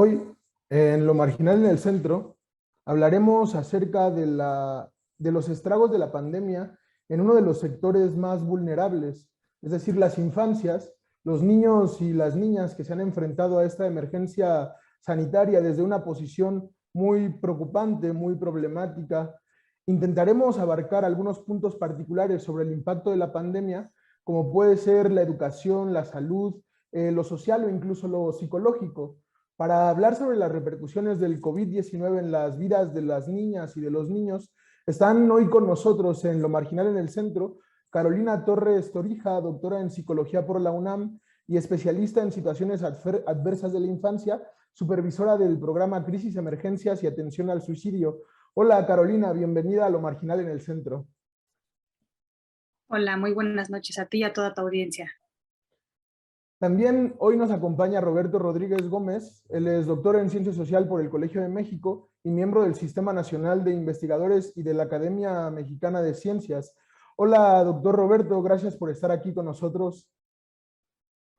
Hoy, en Lo Marginal en el Centro, hablaremos acerca de los estragos de la pandemia en uno de los sectores más vulnerables, es decir, las infancias, los niños y las niñas que se han enfrentado a esta emergencia sanitaria desde una posición muy preocupante, muy problemática. Intentaremos abarcar algunos puntos particulares sobre el impacto de la pandemia, como puede ser la educación, la salud, lo social o incluso lo psicológico, para hablar sobre las repercusiones del COVID-19 en las vidas de las niñas y de los niños. Están hoy con nosotros en Lo Marginal en el Centro Carolina Torres Torija, doctora en Psicología por la UNAM y especialista en situaciones adversas de la infancia, supervisora del programa Crisis, Emergencias y Atención al Suicidio. Hola Carolina, bienvenida a Lo Marginal en el Centro. Hola, muy buenas noches a ti y a toda tu audiencia. También hoy nos acompaña Roberto Rodríguez Gómez. Él es doctor en Ciencia Social por el Colegio de México y miembro del Sistema Nacional de Investigadores y de la Academia Mexicana de Ciencias. Hola, doctor Roberto, gracias por estar aquí con nosotros.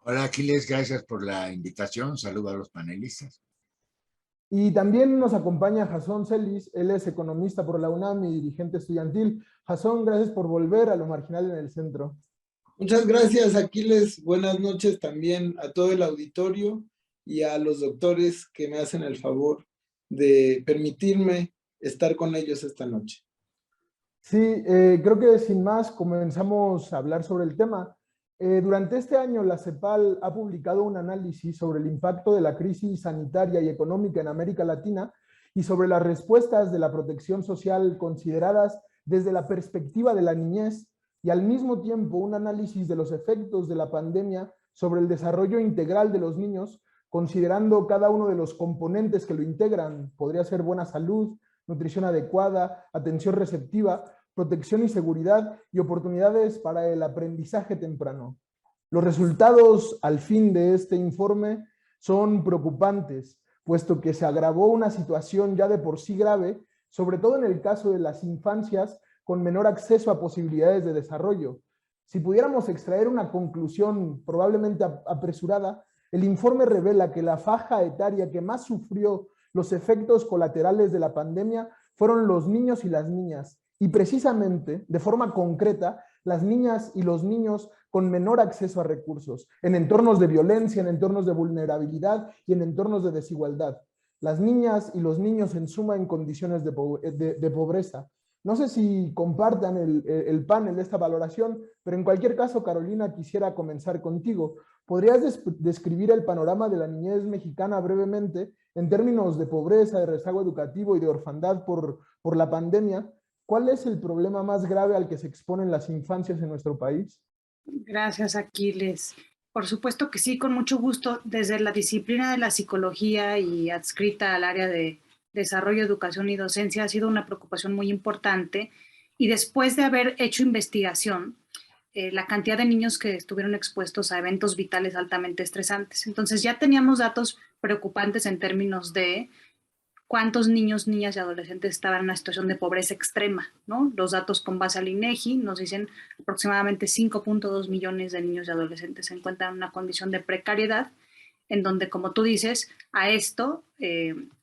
Hola Aquiles, gracias por la invitación. Saludo a los panelistas. Y también nos acompaña Jasón Celis. Él es economista por la UNAM y dirigente estudiantil. Jasón, gracias por volver a Lo Marginal en el Centro. Muchas gracias, Aquiles. Buenas noches también a todo el auditorio y a los doctores que me hacen el favor de permitirme estar con ellos esta noche. Sí, creo que sin más comenzamos a hablar sobre el tema. Durante este año, la CEPAL ha publicado un análisis sobre el impacto de la crisis sanitaria y económica en América Latina y sobre las respuestas de la protección social consideradas desde la perspectiva de la niñez, y al mismo tiempo un análisis de los efectos de la pandemia sobre el desarrollo integral de los niños, considerando cada uno de los componentes que lo integran. Podría ser buena salud, nutrición adecuada, atención receptiva, protección y seguridad y oportunidades para el aprendizaje temprano. Los resultados al fin de este informe son preocupantes, puesto que se agravó una situación ya de por sí grave, sobre todo en el caso de las infancias con menor acceso a posibilidades de desarrollo. Si pudiéramos extraer una conclusión probablemente apresurada, el informe revela que la faja etaria que más sufrió los efectos colaterales de la pandemia fueron los niños y las niñas, y precisamente, de forma concreta, las niñas y los niños con menor acceso a recursos, en entornos de violencia, en entornos de vulnerabilidad y en entornos de desigualdad. Las niñas y los niños en suma en condiciones de pobreza. No sé si compartan el panel de esta valoración, pero en cualquier caso, Carolina, quisiera comenzar contigo. ¿Podrías describir el panorama de la niñez mexicana brevemente en términos de pobreza, de rezago educativo y de orfandad por la pandemia? ¿Cuál es el problema más grave al que se exponen las infancias en nuestro país? Gracias, Aquiles. Por supuesto que sí, con mucho gusto. Desde la disciplina de la psicología y adscrita al área de desarrollo, educación y docencia, ha sido una preocupación muy importante. Y después de haber hecho investigación, la cantidad de niños que estuvieron expuestos a eventos vitales altamente estresantes. Entonces ya teníamos datos preocupantes en términos de cuántos niños, niñas y adolescentes estaban en una situación de pobreza extrema, ¿no? Los datos con base al INEGI nos dicen aproximadamente 5.2 millones de niños y adolescentes se encuentran en una condición de precariedad, en donde, como tú dices, a esto,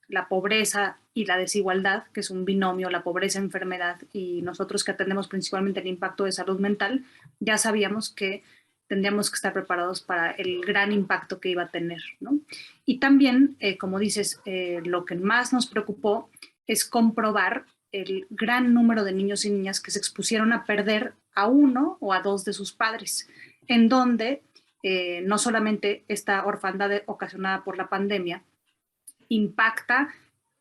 la pobreza y la desigualdad, que es un binomio, la pobreza, enfermedad, y nosotros que atendemos principalmente el impacto de salud mental, ya sabíamos que tendríamos que estar preparados para el gran impacto que iba a tener, ¿no? Y también, como dices, lo que más nos preocupó es comprobar el gran número de niños y niñas que se expusieron a perder a uno o a dos de sus padres, en donde no solamente esta orfandad ocasionada por la pandemia impacta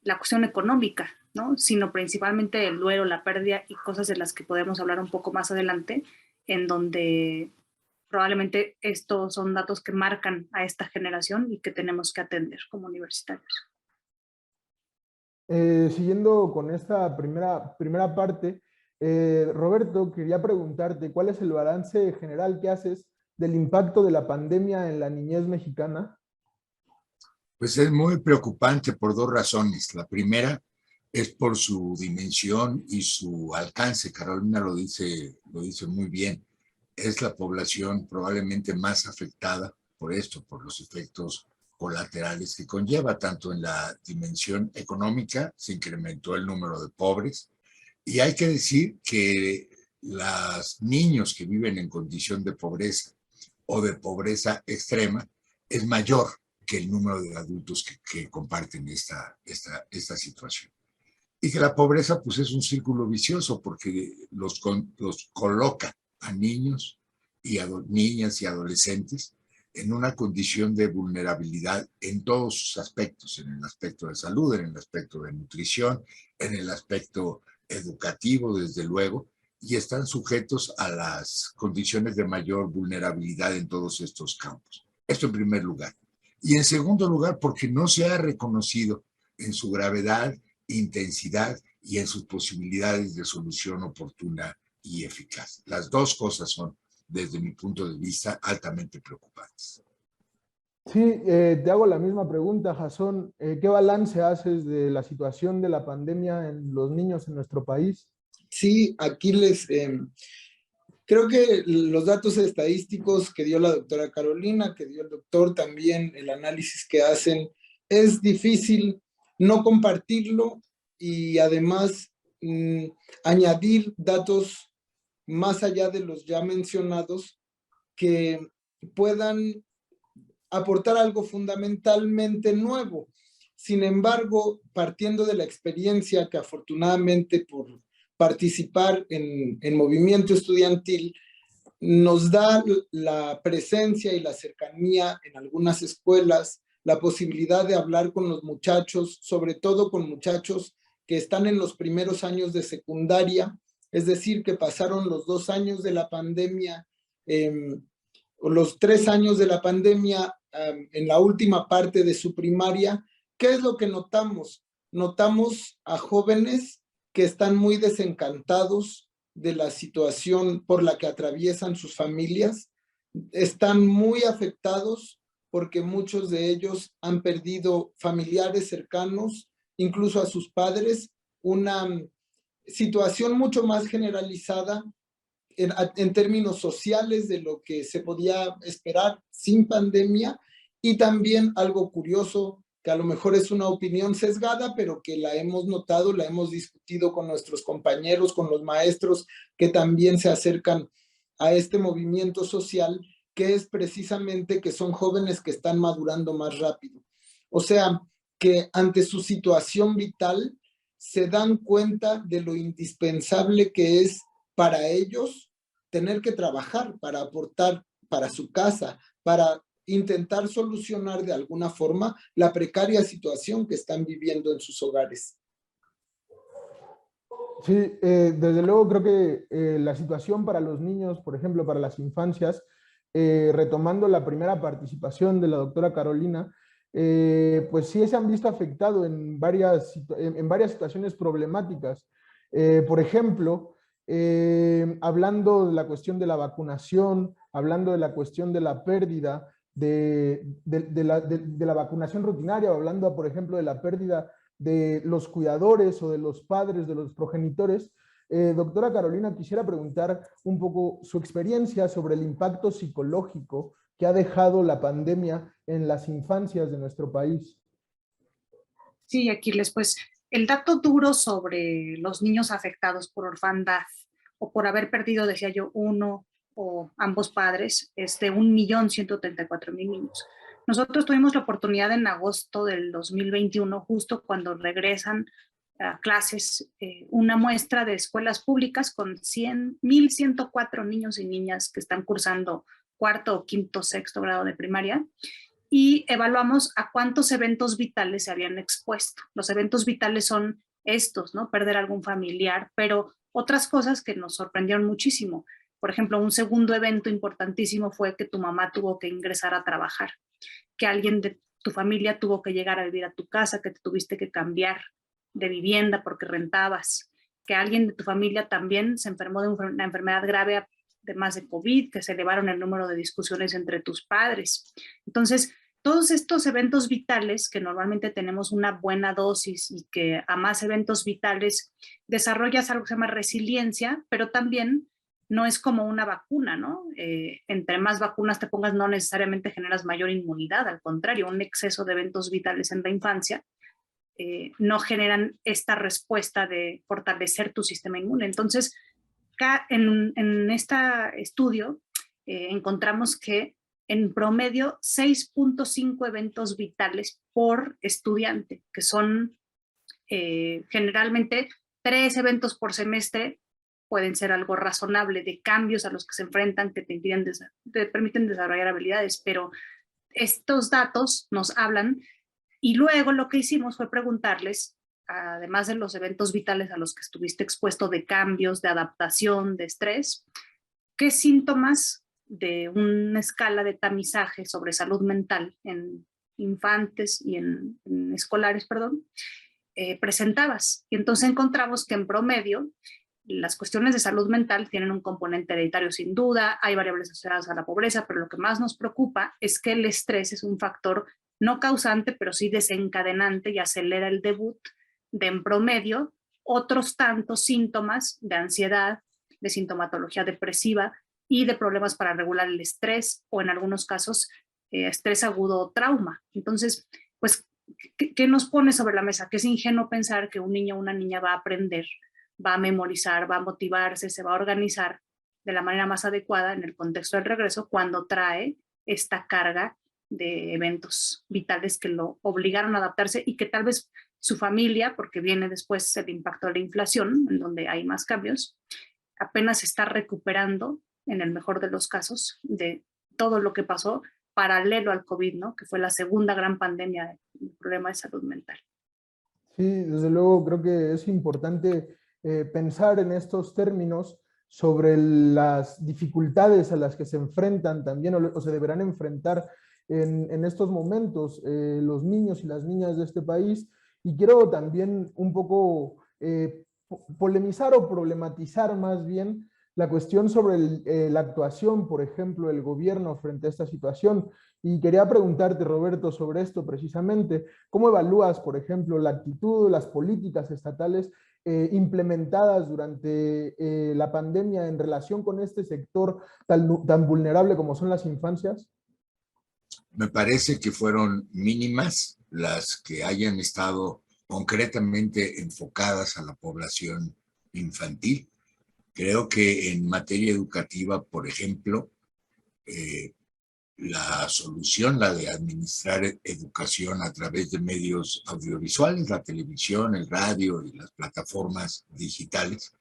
la cuestión económica, ¿no? Sino principalmente el duelo, la pérdida y cosas de las que podemos hablar un poco más adelante, en donde probablemente estos son datos que marcan a esta generación y que tenemos que atender como universitarios. Siguiendo con esta primera parte, Roberto, quería preguntarte, ¿cuál es el balance general que haces del impacto de la pandemia en la niñez mexicana? Pues es muy preocupante por dos razones. La primera es por su dimensión y su alcance. Carolina lo dice muy bien. Es la población probablemente más afectada por esto, por los efectos colaterales que conlleva, tanto en la dimensión económica, se incrementó el número de pobres, y hay que decir que los niños que viven en condición de pobreza o de pobreza extrema es mayor que el número de adultos que comparten esta situación. Y que la pobreza pues es un círculo vicioso porque los coloca a niños y niñas y adolescentes en una condición de vulnerabilidad en todos sus aspectos, en el aspecto de salud, en el aspecto de nutrición, en el aspecto educativo, desde luego, y están sujetos a las condiciones de mayor vulnerabilidad en todos estos campos. Esto en primer lugar. Y en segundo lugar, porque no se ha reconocido en su gravedad, intensidad y en sus posibilidades de solución oportuna y eficaz. Las dos cosas son, desde mi punto de vista, altamente preocupantes. Sí, te hago la misma pregunta, Jasón. ¿Qué balance haces de la situación de la pandemia en los niños en nuestro país? Sí, Aquiles, creo que los datos estadísticos que dio la doctora Carolina, que dio el doctor también, el análisis que hacen, es difícil no compartirlo y además añadir datos más allá de los ya mencionados que puedan aportar algo fundamentalmente nuevo. Sin embargo, partiendo de la experiencia que afortunadamente por participar en movimiento estudiantil, nos da la presencia y la cercanía en algunas escuelas, la posibilidad de hablar con los muchachos, sobre todo con muchachos que están en los primeros años de secundaria, es decir, que pasaron los 2 años de la pandemia, o los 3 años de la pandemia en la última parte de su primaria. ¿Qué es lo que notamos? Notamos a jóvenes que están muy desencantados de la situación por la que atraviesan sus familias, están muy afectados porque muchos de ellos han perdido familiares cercanos, incluso a sus padres, una situación mucho más generalizada en términos sociales de lo que se podía esperar sin pandemia, y también algo curioso, que a lo mejor es una opinión sesgada, pero que la hemos notado, la hemos discutido con nuestros compañeros, con los maestros que también se acercan a este movimiento social, que es precisamente que son jóvenes que están madurando más rápido. O sea, que ante su situación vital se dan cuenta de lo indispensable que es para ellos tener que trabajar para aportar para su casa, para intentar solucionar de alguna forma la precaria situación que están viviendo en sus hogares. Sí, desde luego creo que la situación para los niños, por ejemplo, para las infancias, retomando la primera participación de la doctora Carolina, pues sí se han visto afectados en varias situaciones problemáticas. Por ejemplo, hablando de la cuestión de la vacunación, hablando de la cuestión de la pérdida de la vacunación rutinaria, hablando, por ejemplo, de la pérdida de los cuidadores o de los padres, de los progenitores. Doctora Carolina, quisiera preguntar un poco su experiencia sobre el impacto psicológico que ha dejado la pandemia en las infancias de nuestro país. Sí, Aquiles, pues el dato duro sobre los niños afectados por orfandad o por haber perdido, decía yo, uno o ambos padres, es de 1.134.000 niños. Nosotros tuvimos la oportunidad en agosto del 2021, justo cuando regresan a clases, una muestra de escuelas públicas con 1.104 niños y niñas que están cursando cuarto, quinto, sexto grado de primaria, y evaluamos a cuántos eventos vitales se habían expuesto. Los eventos vitales son estos, ¿no? Perder algún familiar, pero otras cosas que nos sorprendieron muchísimo. Por ejemplo, un segundo evento importantísimo fue que tu mamá tuvo que ingresar a trabajar, que alguien de tu familia tuvo que llegar a vivir a tu casa, que te tuviste que cambiar de vivienda porque rentabas, que alguien de tu familia también se enfermó de una enfermedad grave además de COVID, que se elevaron el número de discusiones entre tus padres. Entonces, todos estos eventos vitales, que normalmente tenemos una buena dosis y que a más eventos vitales desarrollas algo que se llama resiliencia, pero también no es como una vacuna, ¿no? Entre más vacunas te pongas, no necesariamente generas mayor inmunidad, al contrario, un exceso de eventos vitales en la infancia no generan esta respuesta de fortalecer tu sistema inmune. Entonces, en este estudio encontramos que en promedio 6.5 eventos vitales por estudiante, que son generalmente 3 eventos por semestre, pueden ser algo razonable de cambios a los que se enfrentan que te permiten desarrollar habilidades, pero estos datos nos hablan y luego lo que hicimos fue preguntarles, además de los eventos vitales a los que estuviste expuesto de cambios, de adaptación, de estrés, ¿qué síntomas de una escala de tamizaje sobre salud mental en infantes y en escolares, perdón, presentabas? Y entonces encontramos que en promedio las cuestiones de salud mental tienen un componente hereditario sin duda, hay variables asociadas a la pobreza, pero lo que más nos preocupa es que el estrés es un factor no causante, pero sí desencadenante y acelera el debut de en promedio otros tantos síntomas de ansiedad, de sintomatología depresiva y de problemas para regular el estrés o en algunos casos estrés agudo o trauma. Entonces, pues, ¿qué nos pone sobre la mesa? Que es ingenuo pensar que un niño o una niña va a aprender, va a memorizar, va a motivarse, se va a organizar de la manera más adecuada en el contexto del regreso cuando trae esta carga de eventos vitales que lo obligaron a adaptarse y que tal vez su familia, porque viene después el impacto de la inflación, en donde hay más cambios, apenas está recuperando, en el mejor de los casos, de todo lo que pasó paralelo al COVID, ¿no? Que fue la segunda gran pandemia del problema de salud mental. Sí, desde luego creo que es importante pensar en estos términos sobre las dificultades a las que se enfrentan también o se deberán enfrentar en estos momentos los niños y las niñas de este país. Y quiero también un poco polemizar o problematizar más bien la cuestión sobre la actuación, por ejemplo, del gobierno frente a esta situación. Y quería preguntarte, Roberto, sobre esto precisamente. ¿Cómo evalúas, por ejemplo, la actitud, las políticas estatales implementadas durante la pandemia en relación con este sector tan vulnerable como son las infancias? Me parece que fueron mínimas las que hayan estado concretamente enfocadas a la población infantil. Creo que en materia educativa, por ejemplo, la solución, la de administrar educación a través de medios audiovisuales, la televisión, el radio y las plataformas digitales,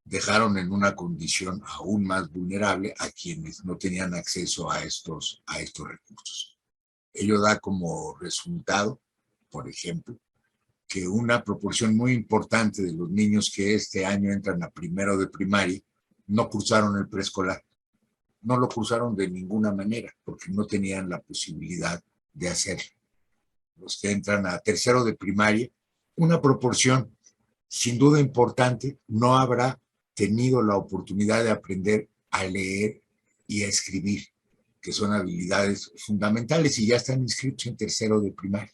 dejaron en una condición aún más vulnerable a quienes no tenían acceso a estos recursos. Ello da como resultado, por ejemplo, que una proporción muy importante de los niños que este año entran a primero de primaria no cursaron el preescolar. No lo cursaron de ninguna manera porque no tenían la posibilidad de hacerlo. Los que entran a tercero de primaria, una proporción sin duda importante no habrá tenido la oportunidad de aprender a leer y a escribir, que son habilidades fundamentales y ya están inscritos en tercero de primaria.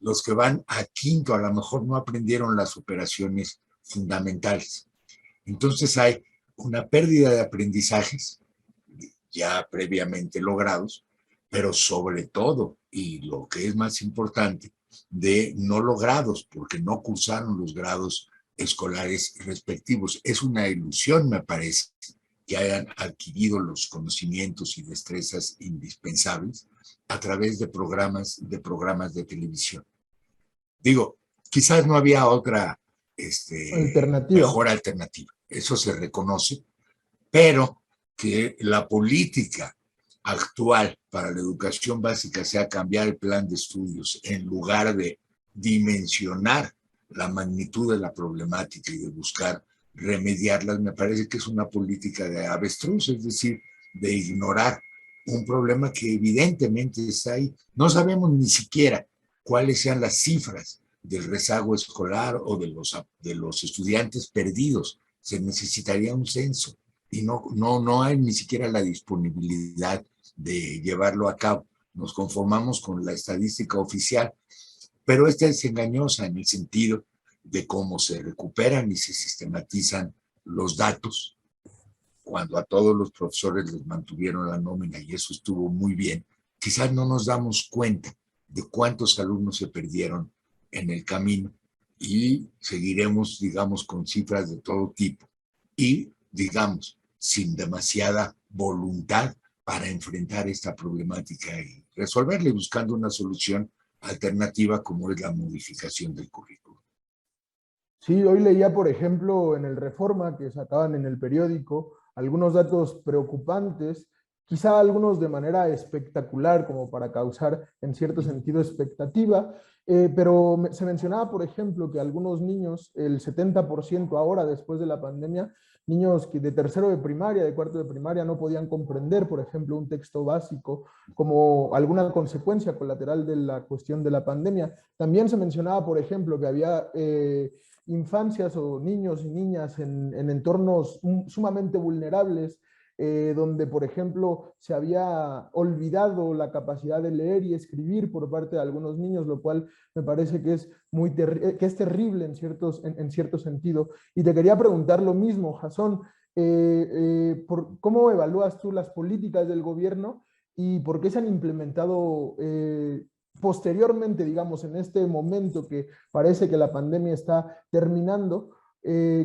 Los que van a quinto a lo mejor no aprendieron las operaciones fundamentales. Entonces hay una pérdida de aprendizajes ya previamente logrados, pero sobre todo, y lo que es más importante, de no logrados, porque no cursaron los grados escolares respectivos. Es una ilusión, me parece, que hayan adquirido los conocimientos y destrezas indispensables a través de programas de televisión. Digo, quizás no había otra mejor alternativa, eso se reconoce, pero que la política actual para la educación básica sea cambiar el plan de estudios en lugar de dimensionar la magnitud de la problemática y de buscar remediarlas, me parece que es una política de avestruz, es decir, de ignorar un problema que evidentemente está ahí. No sabemos ni siquiera cuáles sean las cifras del rezago escolar o de los estudiantes perdidos. Se necesitaría un censo y no hay ni siquiera la disponibilidad de llevarlo a cabo. Nos conformamos con la estadística oficial, pero esta es engañosa en el sentido de cómo se recuperan y se sistematizan los datos cuando a todos los profesores les mantuvieron la nómina y eso estuvo muy bien, quizás no nos damos cuenta de cuántos alumnos se perdieron en el camino y seguiremos, digamos, con cifras de todo tipo y, digamos, sin demasiada voluntad para enfrentar esta problemática y resolverla y buscando una solución alternativa como es la modificación del currículo. Sí, hoy leía, por ejemplo, en el Reforma, que sacaban en el periódico, algunos datos preocupantes, quizá algunos de manera espectacular, como para causar en cierto sentido expectativa, pero se mencionaba, por ejemplo, que algunos niños, el 70% ahora, después de la pandemia, niños que de tercero de primaria, de cuarto de primaria, no podían comprender, por ejemplo, un texto básico como alguna consecuencia colateral de la cuestión de la pandemia. También se mencionaba, por ejemplo, que había infancias o niños y niñas en entornos sumamente vulnerables, donde, por ejemplo, se había olvidado la capacidad de leer y escribir por parte de algunos niños, lo cual me parece que es, que es terrible en cierto sentido. Y te quería preguntar lo mismo, Jasón, ¿cómo evalúas tú las políticas del gobierno y por qué se han implementado posteriormente, digamos, en este momento que parece que la pandemia está terminando?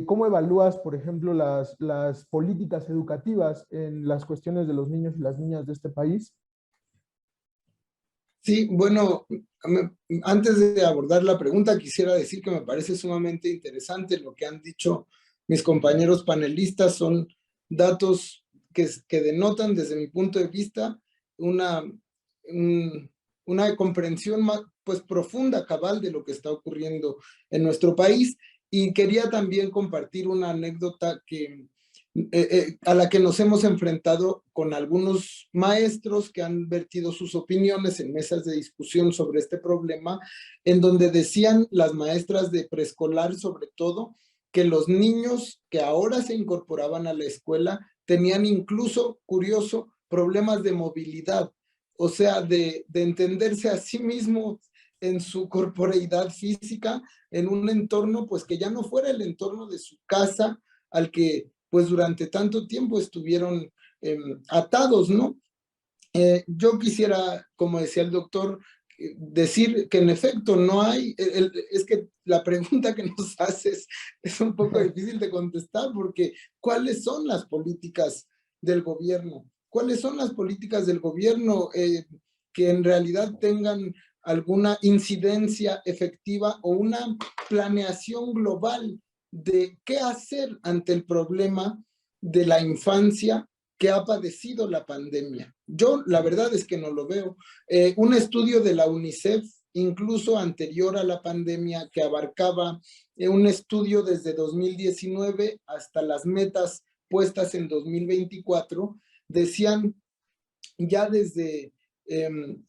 ¿Cómo evalúas, por ejemplo, las políticas educativas en las cuestiones de los niños y las niñas de este país? Sí, bueno, antes de abordar la pregunta, quisiera decir que me parece sumamente interesante lo que han dicho mis compañeros panelistas. Son datos que denotan, desde mi punto de vista, una comprensión más, pues, profunda, cabal, de lo que está ocurriendo en nuestro país. Y quería también compartir una anécdota a la que nos hemos enfrentado con algunos maestros que han vertido sus opiniones en mesas de discusión sobre este problema, en donde decían las maestras de preescolar, sobre todo, que los niños que ahora se incorporaban a la escuela tenían incluso, curioso, problemas de movilidad, o sea, de entenderse a sí mismos en su corporeidad física, en un entorno pues que ya no fuera el entorno de su casa, al que pues durante tanto tiempo estuvieron atados, ¿no? Yo quisiera, como decía el doctor, decir que en efecto no hay, es que la pregunta que nos haces es un poco difícil de contestar, porque ¿cuáles son las políticas del gobierno? ¿Cuáles son las políticas del gobierno que en realidad tengan alguna incidencia efectiva o una planeación global de qué hacer ante el problema de la infancia que ha padecido la pandemia? Yo la verdad es que no lo veo. Un estudio de la UNICEF, incluso anterior a la pandemia, que abarcaba un estudio desde 2019 hasta las metas puestas en 2024, decían ya desde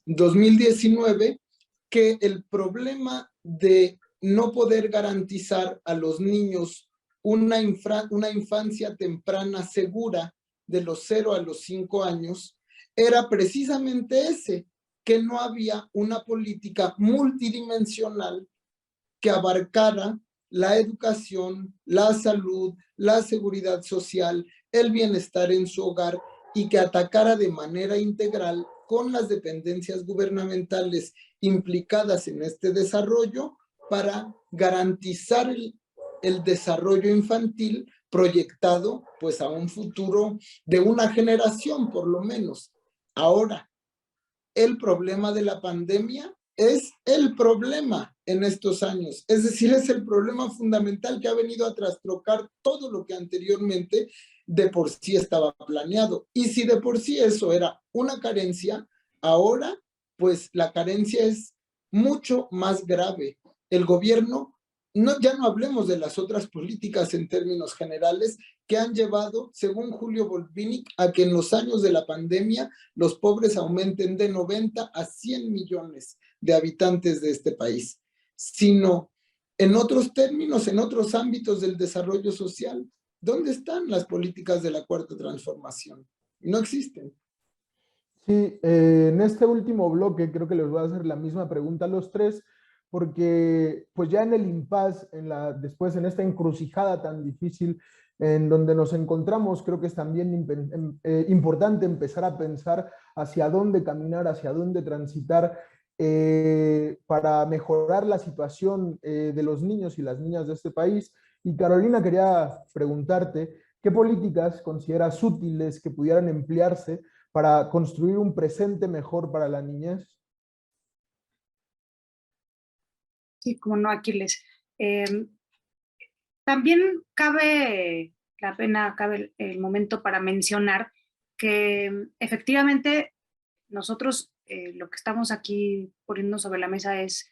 2019 que el problema de no poder garantizar a los niños una infancia temprana segura de los 0 a los 5 años era precisamente ese, que no había una política multidimensional que abarcara la educación, la salud, la seguridad social, el bienestar en su hogar, y que atacara de manera integral con las dependencias gubernamentales implicadas en este desarrollo para garantizar el desarrollo infantil proyectado pues a un futuro de una generación por lo menos. Ahora, el problema de la pandemia es el problema en estos años, es decir, es el problema fundamental que ha venido a trastocar todo lo que anteriormente de por sí estaba planeado. Y si de por sí eso era una carencia, ahora pues la carencia es mucho más grave. El gobierno, ya no hablemos de las otras políticas en términos generales, que han llevado, según Julio Volpinic, a que en los años de la pandemia los pobres aumenten de 90 a 100 millones de habitantes de este país, sino en otros términos, en otros ámbitos del desarrollo social. ¿Dónde están las políticas de la cuarta transformación? No existen. Sí, en este último bloque creo que les voy a hacer la misma pregunta a los tres, porque pues ya en el impasse, después en esta encrucijada tan difícil en donde nos encontramos, creo que es también importante empezar a pensar hacia dónde caminar, hacia dónde transitar para mejorar la situación de los niños y las niñas de este país. Y Carolina, quería preguntarte, ¿qué políticas consideras útiles que pudieran emplearse para construir un presente mejor para la niñez? Sí, como no, Aquiles. También cabe el momento para mencionar que efectivamente nosotros lo que estamos aquí poniendo sobre la mesa es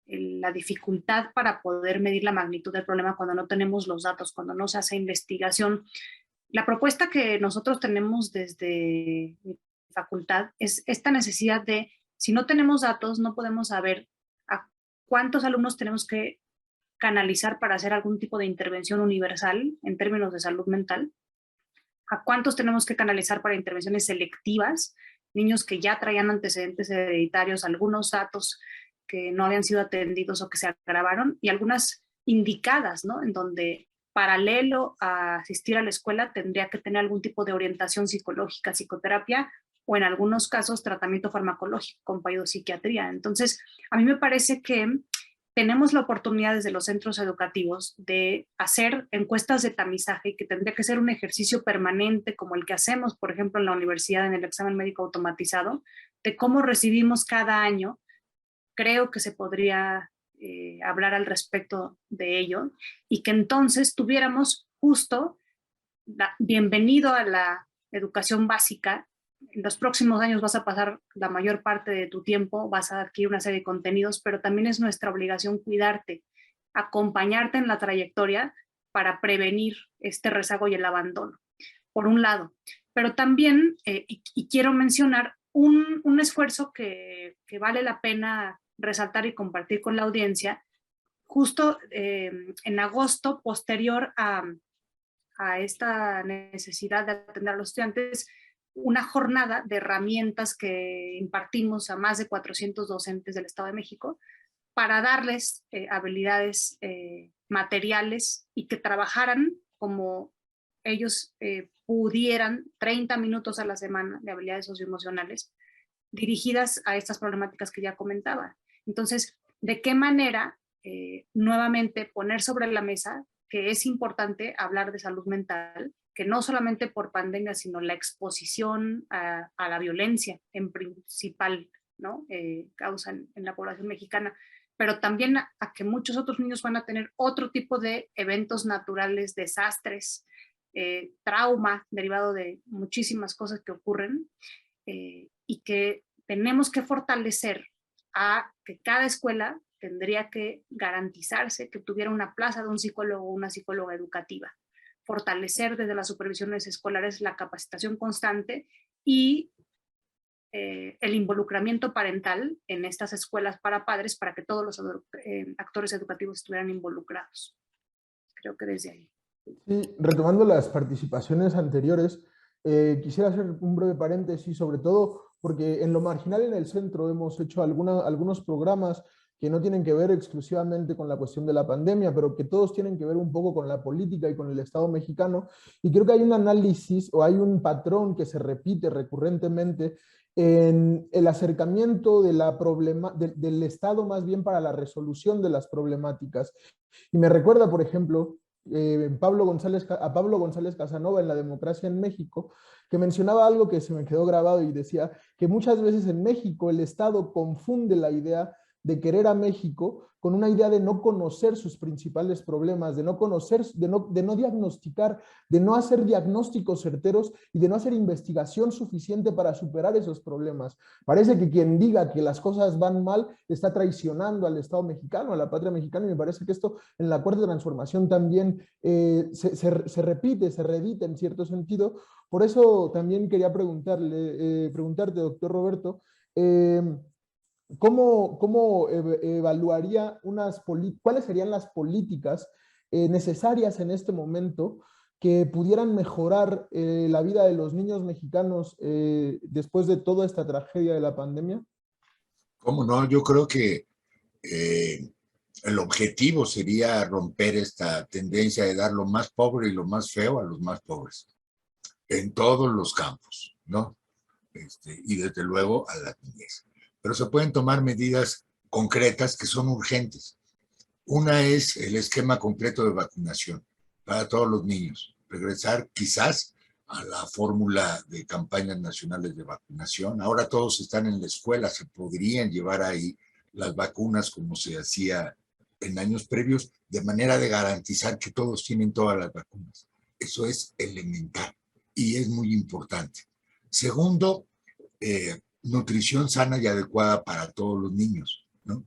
la dificultad para poder medir la magnitud del problema cuando no tenemos los datos, cuando no se hace investigación. La propuesta que nosotros tenemos desde mi facultad es esta necesidad de, si no tenemos datos, no podemos saber a cuántos alumnos tenemos que canalizar para hacer algún tipo de intervención universal en términos de salud mental, a cuántos tenemos que canalizar para intervenciones selectivas, niños que ya traían antecedentes hereditarios, algunos datos que no habían sido atendidos o que se agravaron, y algunas indicadas, ¿no? En donde paralelo a asistir a la escuela tendría que tener algún tipo de orientación psicológica, psicoterapia, o en algunos casos tratamiento farmacológico con psiquiatría. Entonces, a mí me parece que tenemos la oportunidad desde los centros educativos de hacer encuestas de tamizaje, que tendría que ser un ejercicio permanente como el que hacemos, por ejemplo, en la universidad en el examen médico automatizado, de cómo recibimos cada año. Creo que se podría hablar al respecto de ello y que entonces tuviéramos justo bienvenido a la educación básica. En los próximos años vas a pasar la mayor parte de tu tiempo, vas a adquirir una serie de contenidos, pero también es nuestra obligación cuidarte, acompañarte en la trayectoria para prevenir este rezago y el abandono, por un lado. Pero también, y quiero mencionar, un esfuerzo que vale la pena resaltar y compartir con la audiencia, justo en agosto, posterior a esta necesidad de atender a los estudiantes, una jornada de herramientas que impartimos a más de 400 docentes del Estado de México para darles habilidades materiales y que trabajaran como ellos pudieran 30 minutos a la semana de habilidades socioemocionales dirigidas a estas problemáticas que ya comentaba. Entonces, ¿de qué manera nuevamente poner sobre la mesa que es importante hablar de salud mental, que no solamente por pandemia, sino la exposición a la violencia en principal, ¿no? Causa en la población mexicana, pero también a que muchos otros niños van a tener otro tipo de eventos naturales, desastres, trauma derivado de muchísimas cosas que ocurren, y que tenemos que fortalecer a que cada escuela tendría que garantizarse que tuviera una plaza de un psicólogo o una psicóloga educativa, fortalecer desde las supervisiones escolares la capacitación constante y el involucramiento parental en estas escuelas para padres para que todos los actores educativos estuvieran involucrados. Creo que desde ahí. Sí, retomando las participaciones anteriores, quisiera hacer un breve paréntesis, sobre todo porque en lo marginal en el centro hemos hecho algunos programas que no tienen que ver exclusivamente con la cuestión de la pandemia, pero que todos tienen que ver un poco con la política y con el Estado mexicano, y creo que hay un análisis o hay un patrón que se repite recurrentemente en el acercamiento de del Estado más bien para la resolución de las problemáticas. Y me recuerda, por ejemplo, a Pablo González Casanova en La Democracia en México, que mencionaba algo que se me quedó grabado y decía que muchas veces en México el Estado confunde la idea de querer a México con una idea de no conocer sus principales problemas, de no conocer, de no diagnosticar, de no hacer diagnósticos certeros y de no hacer investigación suficiente para superar esos problemas. Parece que quien diga que las cosas van mal está traicionando al Estado mexicano, a la patria mexicana, y me parece que esto en la Cuarta Transformación también se repite, se reedita en cierto sentido. Por eso también quería preguntarte, doctor Roberto, ¿cómo evaluaría cuáles serían las políticas necesarias en este momento que pudieran mejorar la vida de los niños mexicanos después de toda esta tragedia de la pandemia? ¿Cómo no? Yo creo que el objetivo sería romper esta tendencia de dar lo más pobre y lo más feo a los más pobres, en todos los campos, ¿no? Y desde luego a la niñez. Pero se pueden tomar medidas concretas que son urgentes. Una es el esquema completo de vacunación para todos los niños. Regresar quizás a la fórmula de campañas nacionales de vacunación. Ahora todos están en la escuela, se podrían llevar ahí las vacunas como se hacía en años previos, de manera de garantizar que todos tienen todas las vacunas. Eso es elemental y es muy importante. Segundo, nutrición sana y adecuada para todos los niños, ¿no?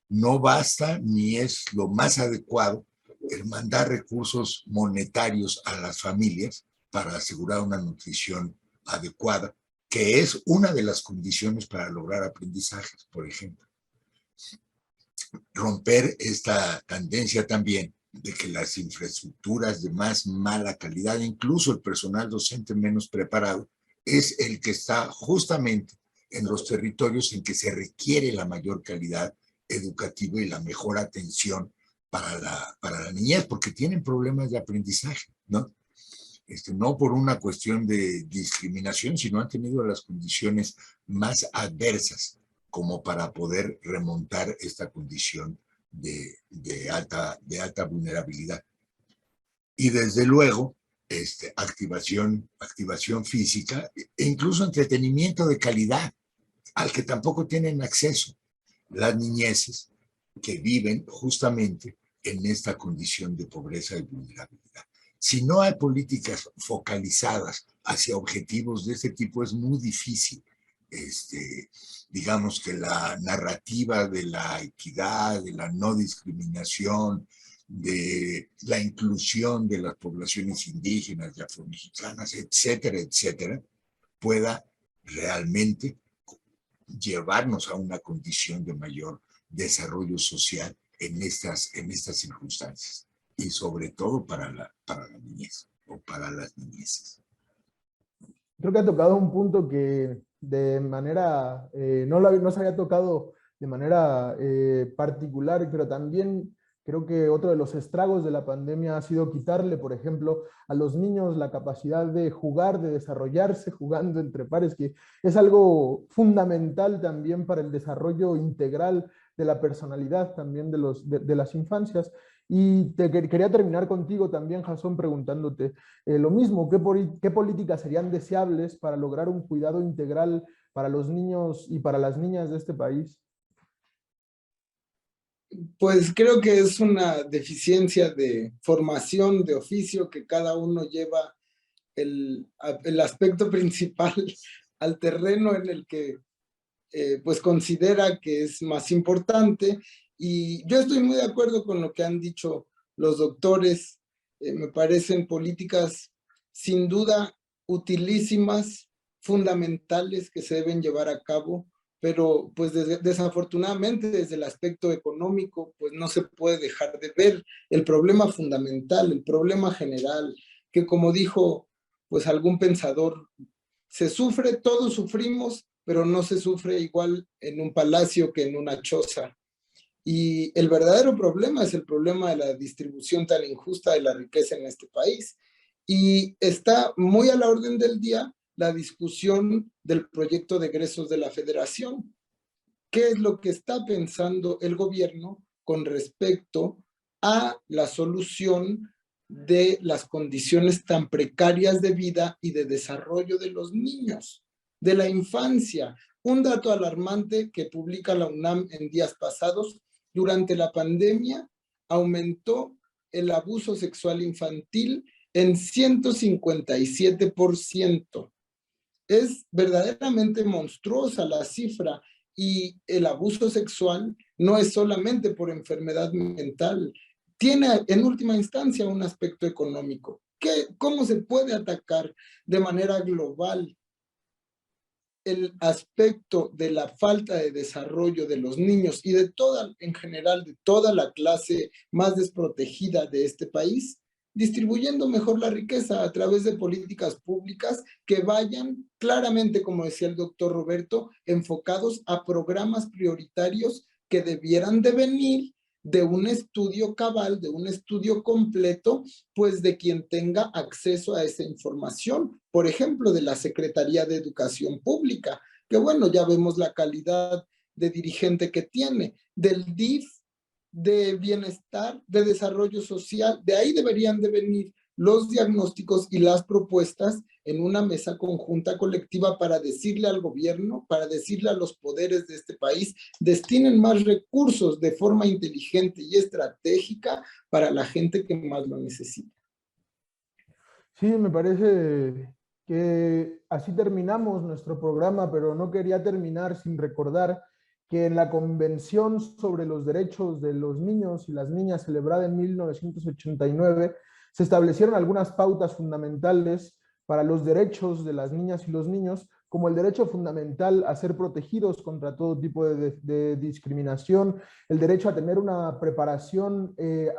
No basta ni es lo más adecuado el mandar recursos monetarios a las familias para asegurar una nutrición adecuada, que es una de las condiciones para lograr aprendizajes, por ejemplo. Romper esta tendencia también de que las infraestructuras de más mala calidad, incluso el personal docente menos preparado, es el que está justamente en los territorios en que se requiere la mayor calidad educativa y la mejor atención para la niñez, porque tienen problemas de aprendizaje, ¿no? No por una cuestión de discriminación, sino han tenido las condiciones más adversas como para poder remontar esta condición de alta vulnerabilidad. Y desde luego, activación física e incluso entretenimiento de calidad, al que tampoco tienen acceso las niñeces que viven justamente en esta condición de pobreza y vulnerabilidad. Si no hay políticas focalizadas hacia objetivos de este tipo, es muy difícil. Digamos que la narrativa de la equidad, de la no discriminación, de la inclusión de las poblaciones indígenas y afromexicanas, etcétera, etcétera, pueda realmente llevarnos a una condición de mayor desarrollo social en estas circunstancias y sobre todo para la niñez o para las niñeces. Creo que ha tocado un punto que de manera, no se había tocado de manera particular, pero también creo que otro de los estragos de la pandemia ha sido quitarle, por ejemplo, a los niños la capacidad de jugar, de desarrollarse jugando entre pares, que es algo fundamental también para el desarrollo integral de la personalidad también de las infancias. Y quería terminar contigo también, Jasón, preguntándote lo mismo, ¿qué políticas serían deseables para lograr un cuidado integral para los niños y para las niñas de este país? Pues creo que es una deficiencia de formación, de oficio, que cada uno lleva el aspecto principal al terreno en el que pues considera que es más importante. Y yo estoy muy de acuerdo con lo que han dicho los doctores. Me parecen políticas sin duda utilísimas, fundamentales, que se deben llevar a cabo, pero pues desafortunadamente desde el aspecto económico pues no se puede dejar de ver el problema fundamental, el problema general, que como dijo pues algún pensador, se sufre, todos sufrimos, pero no se sufre igual en un palacio que en una choza. Y el verdadero problema es el problema de la distribución tan injusta de la riqueza en este país. Y está muy a la orden del día la discusión del proyecto de egresos de la Federación. ¿Qué es lo que está pensando el gobierno con respecto a la solución de las condiciones tan precarias de vida y de desarrollo de los niños, de la infancia? Un dato alarmante que publica la UNAM en días pasados: durante la pandemia aumentó el abuso sexual infantil en 157%. Es verdaderamente monstruosa la cifra, y el abuso sexual no es solamente por enfermedad mental, tiene en última instancia un aspecto económico. ¿Cómo se puede atacar de manera global el aspecto de la falta de desarrollo de los niños y de toda, en general, de toda la clase más desprotegida de este país? Distribuyendo mejor la riqueza a través de políticas públicas que vayan claramente, como decía el doctor Roberto, enfocados a programas prioritarios que debieran de venir de un estudio cabal, de un estudio completo, pues de quien tenga acceso a esa información. Por ejemplo, de la Secretaría de Educación Pública, que bueno, ya vemos la calidad de dirigente que tiene, del DIF, de Bienestar, de Desarrollo Social. De ahí deberían de venir los diagnósticos y las propuestas en una mesa conjunta colectiva para decirle al gobierno, para decirle a los poderes de este país, destinen más recursos de forma inteligente y estratégica para la gente que más lo necesita. Sí, me parece que así terminamos nuestro programa, pero no quería terminar sin recordar que en la Convención sobre los Derechos de los Niños y las Niñas, celebrada en 1989, se establecieron algunas pautas fundamentales para los derechos de las niñas y los niños, como el derecho fundamental a ser protegidos contra todo tipo de discriminación, el derecho a tener una preparación,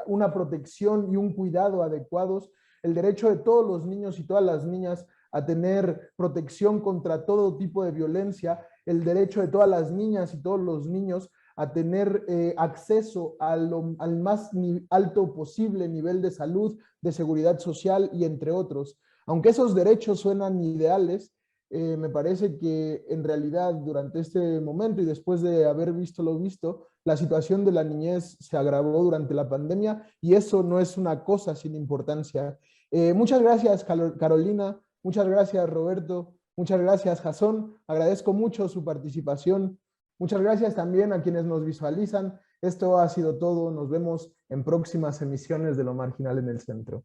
una protección y un cuidado adecuados, el derecho de todos los niños y todas las niñas a tener protección contra todo tipo de violencia, el derecho de todas las niñas y todos los niños a tener acceso al más alto posible nivel de salud, de seguridad social y entre otros. Aunque esos derechos suenan ideales, me parece que en realidad durante este momento y después de haber visto lo visto, la situación de la niñez se agravó durante la pandemia y eso no es una cosa sin importancia. Muchas gracias, Carolina. Muchas gracias, Roberto. Muchas gracias, Jasón. Agradezco mucho su participación. Muchas gracias también a quienes nos visualizan. Esto ha sido todo. Nos vemos en próximas emisiones de Lo Marginal en el Centro.